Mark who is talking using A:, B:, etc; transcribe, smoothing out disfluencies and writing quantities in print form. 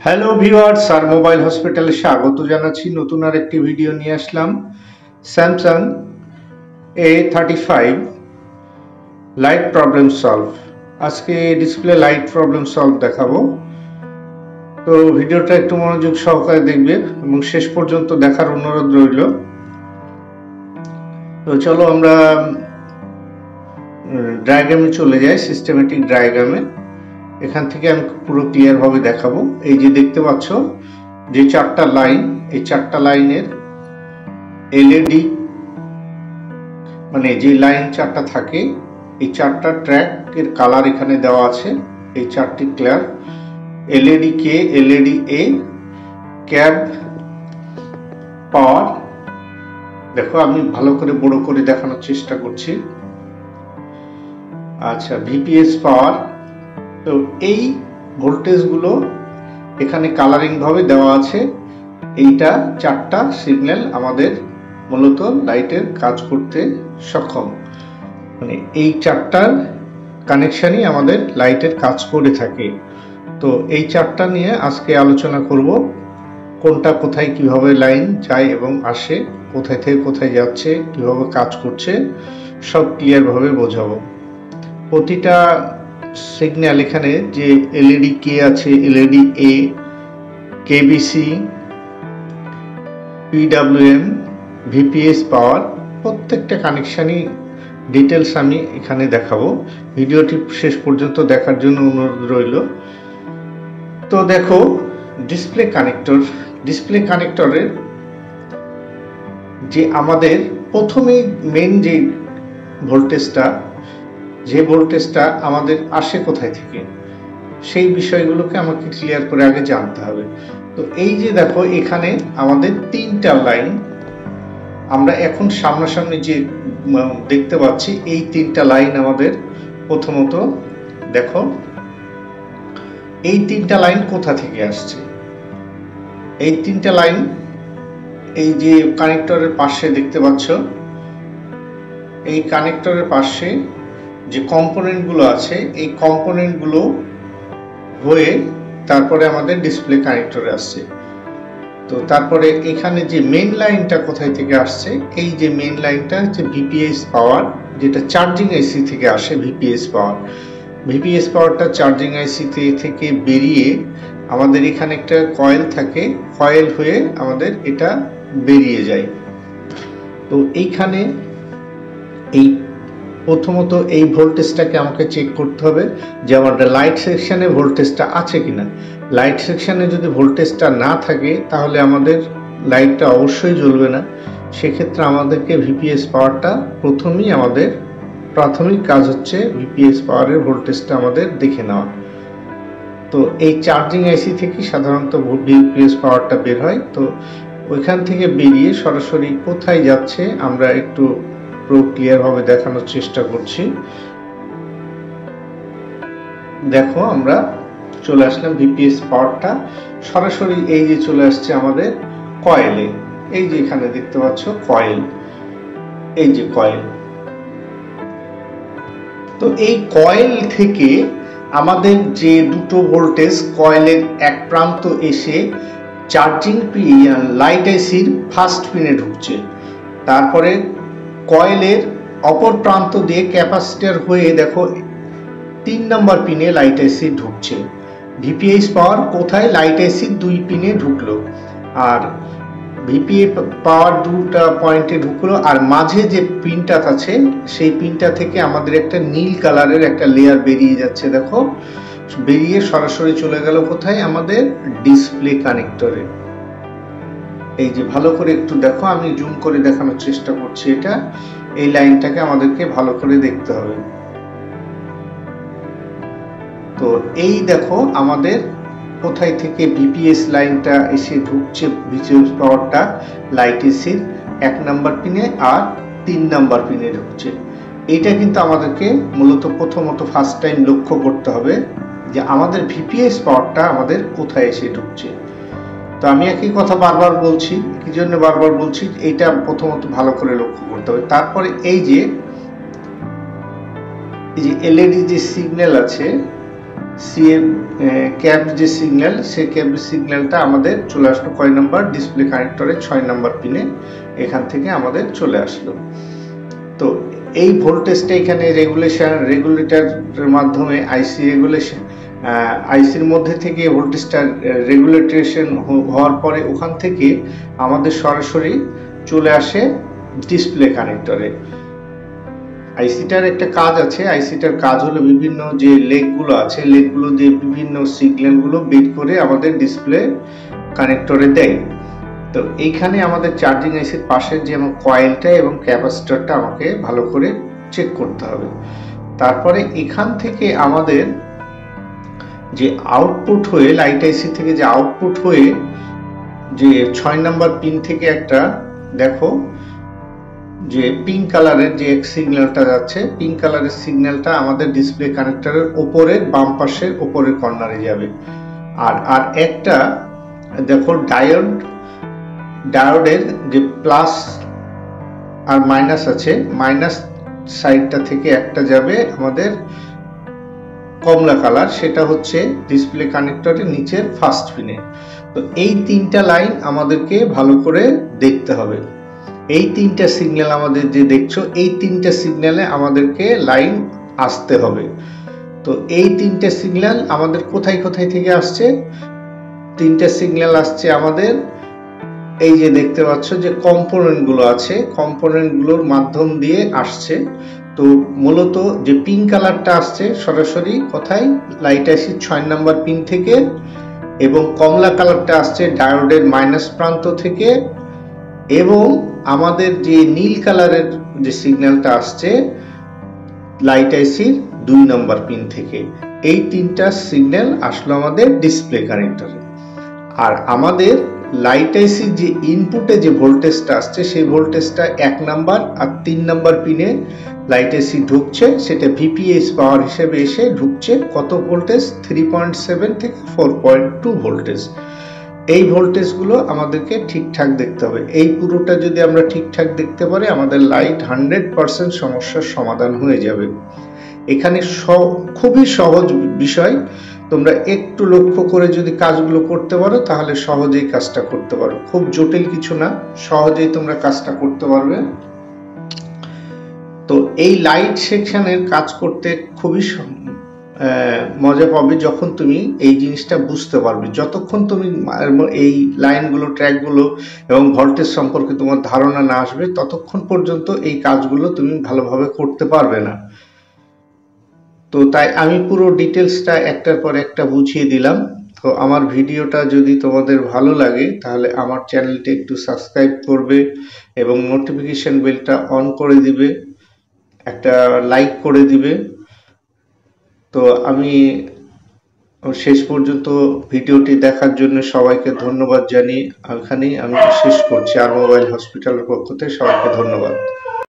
A: Hello viewers, আর mobile হসপিটালে স্বাগত জানাচ্ছি। নতুন আর একটি ভিডিও নিয়ে আসলাম। Samsung A35 light problem solve. আজকে ডিসপ্লে লাইট প্রবলেম সলভ দেখাবো। তো ভিডিওটা একটু মনোযোগ সহকারে দেখবে এবং শেষ পর্যন্ত দেখার অনুরোধ রইল। তো চলো আমরা ডায়াগ্রামে চলে যাই, সিস্টেমেটিক ডায়াগ্রামে। এখান থেকে আমি পুরো ক্লিয়ার ভাবে দেখাবো। এই যে দেখতে পাচ্ছ যে চারটা লাইন, এই চারটা লাইনের এলইডি মানে যে লাইন চারটা থাকে, এই চারটা ট্র্যাকের কালার এখানে দেওয়া আছে। এই চারটি ক্লিয়ার এলইডি কে, এলইডি এ, ক্যাব, পাওয়ার। দেখো আমি ভালো করে বড় করে দেখানোর চেষ্টা করছি। আচ্ছা, ভিপিএস পাওয়ার। তো এই ভোল্টেজগুলো এখানে কালারিং ভাবে দেওয়া আছে। এইটা চারটা সিগন্যাল আমাদের মূলত লাইটের কাজ করতে সক্ষম, মানে এই চারটার কানেকশনই আমাদের লাইটের কাজ করে থাকে। তো এই চারটা নিয়ে আজকে আলোচনা করব, কোনটা কোথায় কিভাবে লাইন যায় এবং আসে, কোথায় থেকে কোথায় যাচ্ছে, কিভাবে কাজ করছে, সব ক্লিয়ার ভাবে বোঝাবো। প্রতিটা সিগন্যাল এখানে যে এলইডি কে আছে, এলইডি এ, কেবিসি, পিডব্লিউএম, ভিপিএস পাওয়ার, প্রত্যেকটা কানেকশনই ডিটেলস আমি এখানে দেখাবো। ভিডিওটি শেষ পর্যন্ত দেখার জন্য অনুরোধ রইল। তো দেখো, ডিসপ্লে কানেক্টর। ডিসপ্লে কানেক্টরের যে আমাদের প্রথমে মেন যে ভোল্টেজটা আমাদের আসে কোথায় থেকে, সেই বিষয়গুলোকে আমাকে ক্লিয়ার করে আগে জানতে হবে। তো এই যে দেখো এখানে আমাদের তিনটা লাইন, আমরা এখন সামনাসামনি যে দেখতে পাচ্ছি, এই তিনটা লাইন আমাদের প্রথমত দেখো এই তিনটা লাইন কোথা থেকে আসছে। এই তিনটা লাইন এই যে কানেক্টরের পাশে দেখতে পাচ্ছ, এই কানেক্টরের পাশে যে কম্পোনেন্টগুলো আছে, এই কম্পোনেন্টগুলো হয়ে তারপরে আমাদের ডিসপ্লে কানেক্টরে আসছে। তো তারপরে এখানে যে মেইন লাইনটা কোথায় থেকে আসছে, এই যে মেইন লাইনটা হচ্ছে ভিপিএস পাওয়ার, যেটা চার্জিং আইসি থেকে আসে। ভিপিএস পাওয়ারটা চার্জিং আইসি থেকে বেরিয়ে আমাদের এখানে একটা কয়েল থাকে, কয়েল হয়ে আমাদের এটা বেরিয়ে যায়। তো এইখানে এই প্রথমত এই ভোল্টেজটাকে আমাকে চেক করতে হবে যে আমাদের লাইট সেকশনে ভোল্টেজটা আছে কিনা। লাইট সেকশনে যদি ভোল্টেজটা না থাকে তাহলে আমাদের লাইটটা অবশ্যই জ্বলবে না। সেক্ষেত্রে আমাদেরকে ভিপিএস পাওয়ারটা প্রথমেই আমাদের প্রাথমিক কাজ হচ্ছে ভিপিএস পাওয়ারের ভোল্টেজটা আমাদের দেখে নেওয়া। তো এই চার্জিং আইসি থেকে সাধারণত ভিপিএস পাওয়ারটা বের হয়। তো ওইখান থেকে বেরিয়ে সরাসরি কোথায় যাচ্ছে আমরা একটু ক্লিয়ার ভাবে দেখানোর চেষ্টা করছি। দেখো আমরা চলে আসলাম ভিপিএস পাওয়ারটা সরাসরি এই যে চলে আসছে আমাদের কয়েলে। এই যে এখানে দেখতে পাচ্ছ কয়েল, এই যে কয়েল। তো এই কয়েল থেকে আমাদের যে দুটো ভোল্টেজ কয়েলের এক প্রান্ত এসে চার্জিং লাইট আইসির ফার্স্ট পিনে ঢুকছে, তারপরে কয়েলের অপর প্রান্ত দিয়ে ক্যাপাসিটর হয়ে দেখো 3 নম্বর পিনে লাইট আইসি ঢুকছে। ভিপিএস পাওয়ার কোথায় লাইট আইসি 2 পিনে ঢুকলো, আর ভিপিএ পাওয়ার দুটা পয়েন্টে ঢুকলো, আর মাঝে যে পিনটা আছে সেই পিনটা থেকে আমাদের একটা নীল কালারের একটা লেয়ার বেরিয়ে যাচ্ছে। দেখো বেরিয়ে সরাসরি চলে গেল কোথায়, আমাদের ডিসপ্লে কানেক্টরে। এই যে ভালো করে একটু দেখো, আমি জুম করে দেখানোর চেষ্টা করছি। এটা এই লাইনটাকে আমাদেরকে ভালো করে দেখতে হবে। তো এই দেখো আমাদের কোথায় থেকে ভিপিএস লাইনটা এসে ঢুকছে, ভিপিএস পাওয়ারটা লাইট এসির 1 নম্বর পিনে আর 3 নম্বর পিনে ঢুকছে। এইটা কিন্তু আমাদেরকে মূলত প্রথমত ফার্স্ট টাইম লক্ষ্য করতে হবে যে আমাদের ভিপিএস পাওয়ারটা আমাদের কোথায় এসে ঢুকছে। তো আমি একই কথা বারবার বলছি, কি জন্য বারবার বলছি, এইটা প্রথমত ভালো করে লক্ষ্য করতে হবে। তারপরে এই যে এলইডি যে সিগন্যাল আছে, সিএম ক্যাপ যে সিগন্যাল, সেই ক্যাপ সিগন্যালটা আমাদের চলে আসলো কয় নাম্বার ডিসপ্লে কানেক্টরে 6 নাম্বার পিনে, এখান থেকে আমাদের চলে আসলো। তো এই ভোল্টেজটা এখানে রেগুলেটরের মাধ্যমে আইসির মধ্যে থেকে ভোল্টেজটা রেগুলেটেশন হওয়ার পরে ওখান থেকে আমাদের সরাসরি চলে আসে ডিসপ্লে কানেক্টরে। আইসিটার একটা কাজ আছে, আইসিটার কাজ হলো বিভিন্ন যে লেগগুলো আছে, লেগগুলো দিয়ে বিভিন্ন সিগন্যালগুলো বের করে আমাদের ডিসপ্লে কানেক্টরে দেয়। তো এইখানে আমাদের চার্জিং আইসির পাশে যে কয়েলটা এবং ক্যাপাসিটরটা আমাকে ভালো করে চেক করতে হবে। তারপরে এখান থেকে আমাদের যে আউটপুট হয়ে লাইট আইসি থেকে যে আউটপুট হয়ে যে 6 নাম্বার পিন থেকে একটা দেখো যে পিঙ্ক কালারের যে সিগন্যালটা যাচ্ছে, পিঙ্ক কালারের সিগন্যালটা আমাদের ডিসপ্লে কানেক্টরের উপরের বাম পাশের উপরের কর্নারে যাবে। আর একটা দেখো ডায়োডের যে প্লাস আর মাইনাস আছে, মাইনাস সাইডটা থেকে একটা যাবে আমাদের কমলা কালার, সেটা হচ্ছে ডিসপ্লে কানেক্টরের নিচের ফার্স্ট পিনে। তো এই তিনটা লাইন আমাদেরকে ভালো করে দেখতে হবে। এই তিনটা সিগন্যাল আমাদের যে দেখছো, এই তিনটা সিগন্যালে আমাদেরকে লাইন আসতে হবে। তো এই তিনটা সিগন্যাল আমাদের কোথায় কোথায় থেকে আসছে? তিনটা সিগন্যাল আসছে আমাদের এই যে দেখতে পাচ্ছ যে কম্পোনেন্ট গুলো আছে, কম্পোনেন্ট গুলোর মাধ্যম দিয়ে আসছে। তো মূলত যে পিঙ্ক কালারটা আসছে সরাসরি কোথায়? লাইট আইসির 6 নাম্বার পিন থেকে, এবং কমলা কালারটা আসছে ডায়োডের মাইনাস প্রান্ত থেকে, এবং আমাদের যে নীল কালারের যে সিগন্যালটা আসছে লাইট আইসির 2 নাম্বার পিন থেকে। এই তিনটা সিগন্যাল আসলো আমাদের ডিসপ্লে কানেক্টরে। আর আমাদের লাইট আইসি যে ইনপুটে যে ভোল্টেজটা আসছে, সেই ভোল্টেজটা 1 নাম্বার আর 3 নাম্বার পিনে লাইট আইসি ঢুকছে, সেটা ভিপিএস পাওয়ার হিসেবে এসে ঢুকছে কত ভোল্টেজ? 3.7 থেকে 4.2 ভোল্টেজ। এই ভোল্টেজগুলো আমাদেরকে ঠিকঠাক দেখতে হবে। এই পুরোটা যদি আমরা ঠিকঠাক দেখতে পারি, আমাদের লাইট 100% সমস্যার সমাধান হয়ে যাবে। এখানে খুবই সহজ বিষয়, তোমরা একটু লক্ষ্য করে যদি কাজগুলো করতে পারো তাহলে সহজেই কাজটা করতে পারো। খুব জটিল কিছু না, সহজেই তোমরা কাজটা করতে পারবে। তো এই লাইট সেকশনের কাজ করতে খুবই মজা পাবে যখন তুমি এই জিনিসটা বুঝতে পারবে। যতক্ষণ তুমি এই লাইনগুলো, ট্র্যাকগুলো এবং ভোল্টেজ সম্পর্কে তোমার ধারণা না আসবে, ততক্ষণ পর্যন্ত এই কাজগুলো তুমি ভালোভাবে করতে পারবে না। তো তাই আমি পুরো ডিটেলসটা একটার পর একটা বুঝিয়ে দিলাম। তো আমার ভিডিওটা যদি তোমাদের ভালো লাগে তাহলে আমার চ্যানেলটি একটু সাবস্ক্রাইব করবে এবং নোটিফিকেশন বেলটা অন করে দিবে, একটা লাইক করে দিবে। তো আমি শেষ পর্যন্ত ভিডিওটি দেখার জন্য সবাইকে ধন্যবাদ জানিয়ে এখানেই আমি শেষ করছি। আর মোবাইল হসপিটালের পক্ষ থেকে সবাইকে ধন্যবাদ।